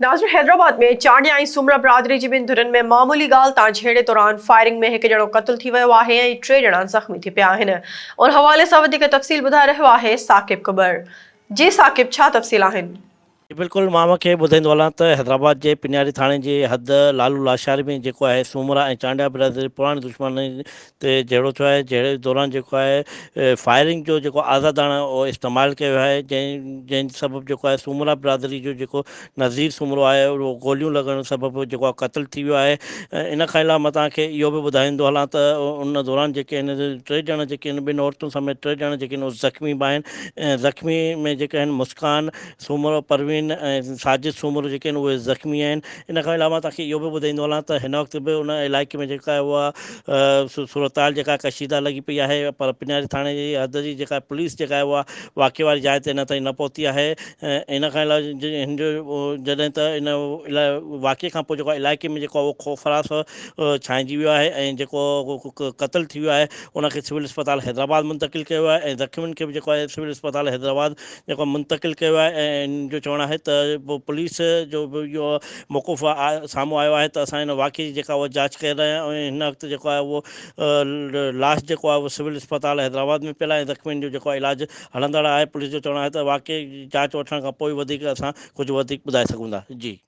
नाज़रीन, हैदराबाद में चांडिया ऐं सुमरा बिरादरी जी ॿिनि धुरनि में मामूली ॻाल्हि तां झेड़े दौरान फायरिंग में हिकु ॼणो क़त्ल थी वियो आहे ऐं 3 ॼणा ज़ख़्मी थी पिया आहिनि। उन हवाले सां वधीक तफ़सील ॿुधाए रहियो आहे साकिब कबर। जी साकिब, छा तफ़सील आहिनि? बिल्कुलु मां खे ॿुधाईंदो हलां त हैदराबाद जे पिनियारी थाणे जी हद लालू लाशारी में जेको आहे सूमरा ऐं चांडिया बिरादरी पुराणी दुश्मनी ते जहिड़ो थियो आहे। जहिड़े दौरान जेको आहे फायरिंग जो जेको आज़ादाणा उहो इस्तेमालु कयो आहे, जंहिं सबबु जेको आहे सूमरा बिरादरी जो जेको नज़ीर सूमरो आहे उहो गोलियूं लॻण सबबु जेको आहे क़त्ल थी वियो आहे। इन खां अलावा मां तव्हांखे इहो बि ॿुधाईंदो हलां त उन दौरान जेके आहिनि 3 ॼणा जेके आहिनि, 2 औरतुनि समेत 3 ॼणा जेके आहिनि उहे ज़ख़्मी बि आहिनि। ज़ख़्मी में जेके आहिनि मुस्कान सूमरो, परवीन ऐं साजिद सूमरो जेके आहिनि उहे ज़ख़्मी आहिनि। इन खां अलावा तव्हांखे इहो बि ॿुधाईंदो हलां त हिन वक़्तु बि उन इलाइक़े में जेका आहे उहा सूरताल जेका कशीदा लॻी पई आहे, पर पिनियारी थाणे जी हद जी जेका पुलिस जेका आहे उहा वाक़े वारी जाइ ते अञा ताईं न पहुती आहे। इन खां अलावा हिन जो जॾहिं त इन वाक़े खां पोइ जेको इलाइक़े में जेको आहे उहो ख़ौफ़रास छांइजी वियो आहे ऐं जेको क़त्ल थी वियो आहे उनखे सिविल अस्पताल हैदराबाद मुंतक़िल कयो आहे ऐं ज़ख़्मियुनि खे बि जेको आहे सिविल अस्पताल हैदराबाद जेको मुंतक़िल कयो आहे। ऐं इन जो चवणु आहे त पुलिस जो बि इहो मौक़ुफ़ साम्हूं आयो आहे त असां हिन वाक़े जी जेका उहा जांच करे रहिया आहियूं ऐं हिन वक़्तु जेको आहे उहो लाश जेको आहे उहो सिविल अस्पताल हैदराबाद में पियल आहे। ज़ख़्मियुनि जो जेको आहे इलाजु हलंदड़ आहे। पुलिस जो चवणु आहे त वाक़ई जांच वठण खां पोइ वधीक असां कुझु वधीक ॿुधाए सघूं था। जी।